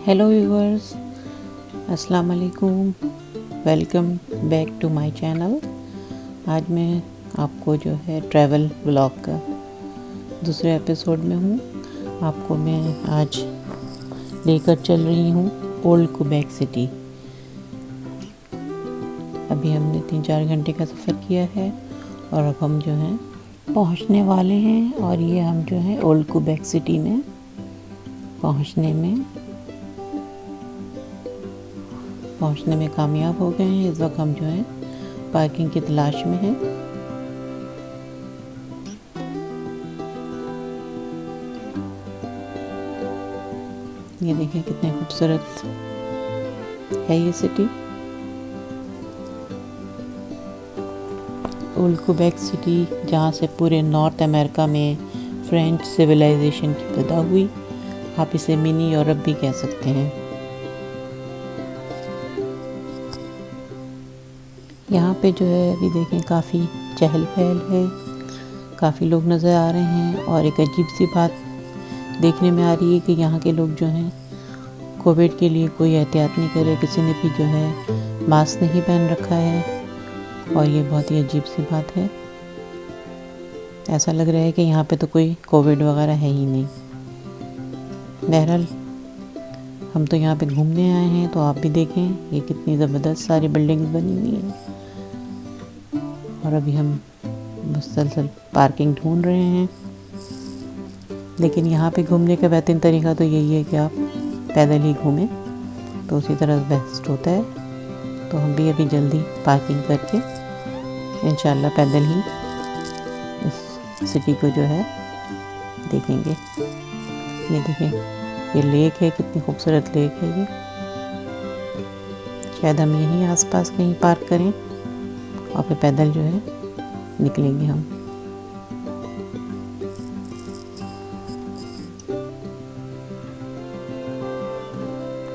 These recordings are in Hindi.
हेलो व्यूवर्स, अस्सलाम वालेकुम। Welcome back to my channel. आज मैं आपको जो है ट्रैवल व्लॉग का दूसरे एपिसोड में हूँ। आपको मैं आज लेकर चल रही हूँ ओल्ड क्वेबेक सिटी। अभी हमने 3-4 घंटे का सफ़र किया है और अब हम जो हैं पहुँचने वाले हैं। और ये हम जो है ओल्ड क्वेबेक सिटी में पहुंचने में कामयाब हो गए हैं। इस वक्त हम जो है पार्किंग की तलाश में हैं। ये देखिए कितने खूबसूरत है ये सिटी। ओल्ड क्वेबेक सिटी जहाँ से पूरे नॉर्थ अमेरिका में फ्रेंच सिविलाइजेशन की पैदा हुई। आप इसे मिनी यूरोप भी कह सकते हैं। यहाँ पे जो है अभी देखें काफ़ी चहल पहल है, काफ़ी लोग नज़र आ रहे हैं। और एक अजीब सी बात देखने में आ रही है कि यहाँ के लोग जो हैं कोविड के लिए कोई एहतियात नहीं कर रहे। किसी ने भी जो है मास्क नहीं पहन रखा है और ये बहुत ही अजीब सी बात है। ऐसा लग रहा है कि यहाँ पे तो कोई कोविड वगैरह है ही नहीं। बहरहाल हम तो यहाँ पे घूमने आए हैं, तो आप भी देखें ये कितनी ज़बरदस्त सारी बिल्डिंग्स बनी हुई हैं। और अभी हम मुसलसल पार्किंग ढूंढ रहे हैं। लेकिन यहाँ पे घूमने का बेहतरीन तरीका तो यही है कि आप पैदल ही घूमें, तो उसी तरह बेस्ट होता है। तो हम भी अभी जल्दी पार्किंग करके इंशाल्लाह पैदल ही इस सिटी को जो है देखेंगे। ये देखें ये लेक है, कितनी खूबसूरत लेक है ये। शायद हम यहीं आसपास कहीं पार्क करें और फिर पैदल जो है निकलेंगे हम।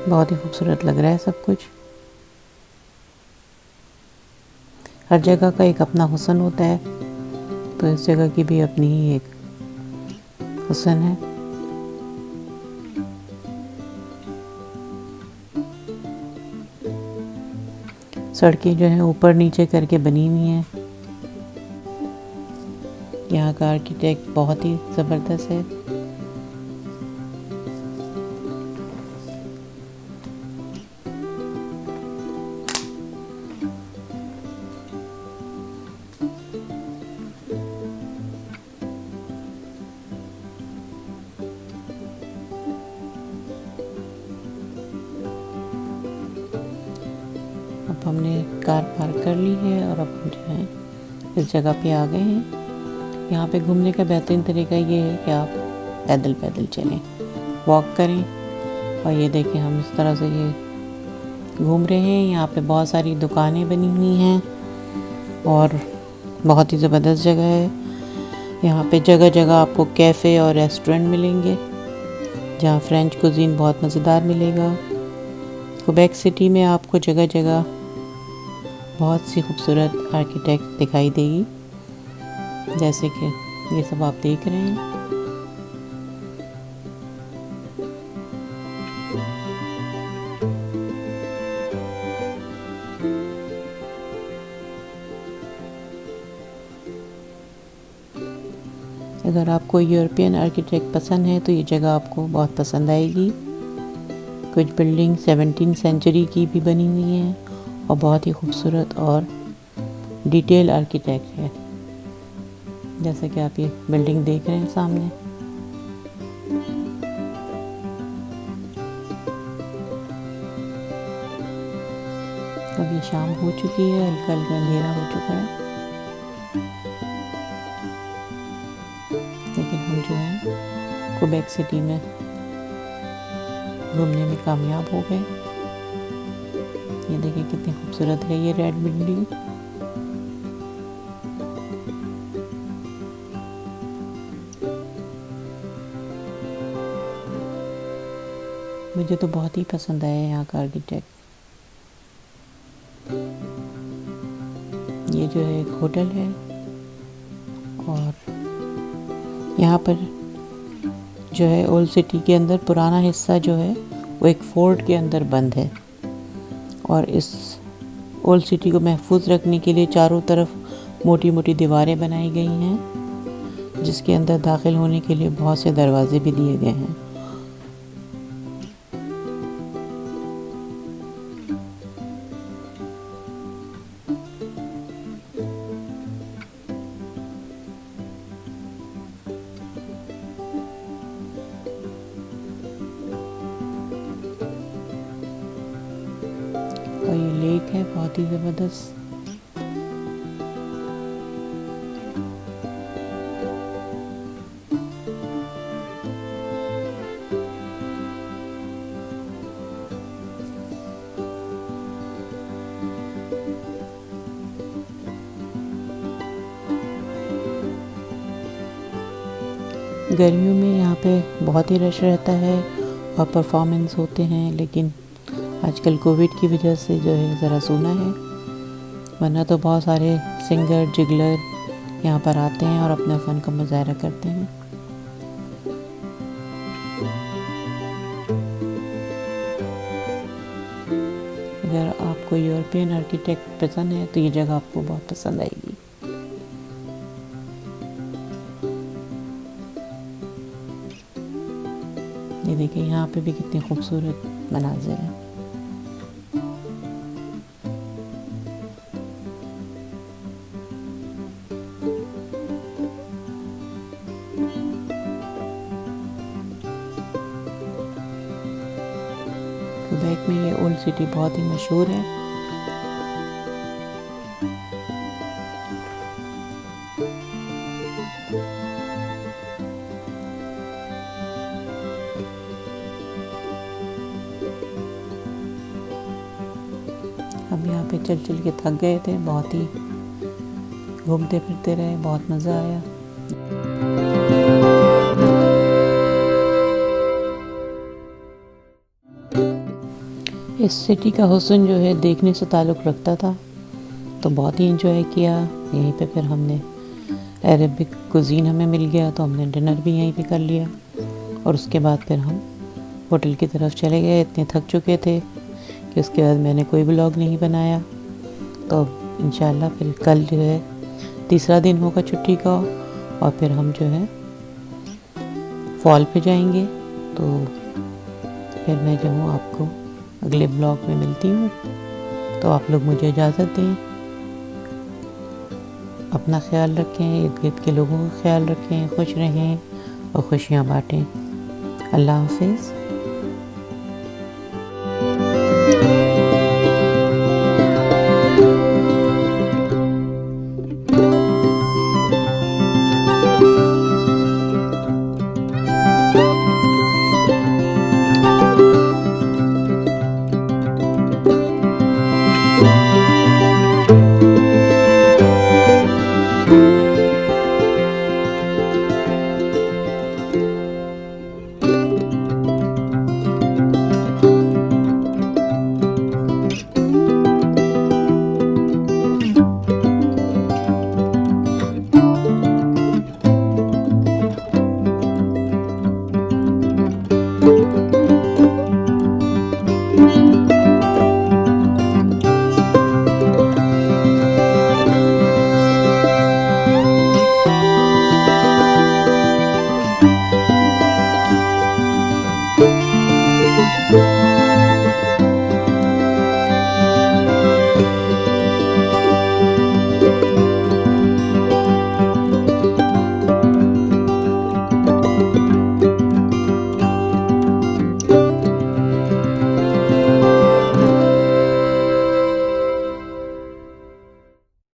बहुत ही खूबसूरत लग रहा है सब कुछ। हर जगह का एक अपना हुस्न होता है, तो इस जगह की भी अपनी ही एक हुस्न है। सड़कें जो हैं ऊपर नीचे करके बनी हुई हैं। यहाँ का आर्किटेक्ट बहुत ही ज़बरदस्त है। अब हमने कार पार्क कर ली है और अब हम जो है इस जगह पे आ गए हैं। यहाँ पे घूमने का बेहतरीन तरीका ये है कि आप पैदल पैदल चलें, वॉक करें। और ये देखें हम इस तरह से ये घूम रहे हैं। यहाँ पे बहुत सारी दुकानें बनी हुई हैं और बहुत ही ज़बरदस्त जगह है। यहाँ पे जगह जगह आपको कैफ़े और रेस्टोरेंट मिलेंगे जहाँ फ्रेंच कुजीन बहुत मज़ेदार मिलेगा। क्वेबेक सिटी में आपको जगह जगह बहुत सी खूबसूरत आर्किटेक्ट दिखाई देगी, जैसे कि ये सब आप देख रहे हैं। अगर आपको यूरोपियन आर्किटेक्ट पसंद है तो ये जगह आपको बहुत पसंद आएगी। कुछ बिल्डिंग 17वीं सेंचुरी की भी बनी हुई हैं और बहुत ही खूबसूरत और डिटेल आर्किटेक्ट है, जैसे कि आप ये बिल्डिंग देख रहे हैं सामने। अब ये शाम हो चुकी है, हल्का हल्का अंधेरा हो चुका है, लेकिन हम जो है क्वेबेक सिटी में घूमने में कामयाब हो गए। ये देखिए कितनी खूबसूरत है ये रेड बिल्डिंग। मुझे तो बहुत ही पसंद आया यहाँ का आर्किटेक्ट। ये जो है एक होटल है और यहाँ पर जो है ओल्ड सिटी के अंदर पुराना हिस्सा जो है वो एक फोर्ट के अंदर बंद है। और इस ओल्ड सिटी को महफूज रखने के लिए चारों तरफ मोटी मोटी दीवारें बनाई गई हैं, जिसके अंदर दाखिल होने के लिए बहुत से दरवाजे भी दिए गए हैं। और ये लेक है बहुत ही ज़बरदस्त। गर्मियों में यहाँ पे बहुत ही रश रहता है और परफॉर्मेंस होते हैं, लेकिन आजकल कोविड की वजह से जो है ज़रा सूना है, वरना तो बहुत सारे सिंगर जिगलर यहाँ पर आते हैं और अपने फ़न का मुजाहरा करते हैं। अगर आपको यूरोपियन आर्किटेक्ट पसंद है तो ये जगह आपको बहुत पसंद आएगी। ये देखिए यहाँ पे भी कितनी खूबसूरत मनाज़िर हैं। क्वेबेक में ये ओल्ड सिटी बहुत ही मशहूर है। हम यहाँ पे चल चल के थक गए थे, बहुत ही घूमते फिरते रहे, बहुत मज़ा आया। इस सिटी का हुस्न जो है देखने से ताल्लुक़ रखता था, तो बहुत ही एंजॉय किया। यहीं पे फिर हमने अरेबिक कुज़ीन हमें मिल गया, तो हमने डिनर भी यहीं पे कर लिया और उसके बाद फिर हम होटल की तरफ चले गए। इतने थक चुके थे कि उसके बाद मैंने कोई व्लॉग नहीं बनाया। तो इंशाल्लाह फिर कल जो है तीसरा दिन होगा छुट्टी का, और फिर हम जो है फॉल पे जाएंगे। तो फिर मैं जो हूँ आपको अगले ब्लॉग में मिलती हूँ। तो आप लोग मुझे इजाज़त दें, अपना ख्याल रखें, इर्द गिर्द के लोगों का ख्याल रखें, खुश रहें और खुशियाँ बाँटें। अल्लाह हाफ़िज़।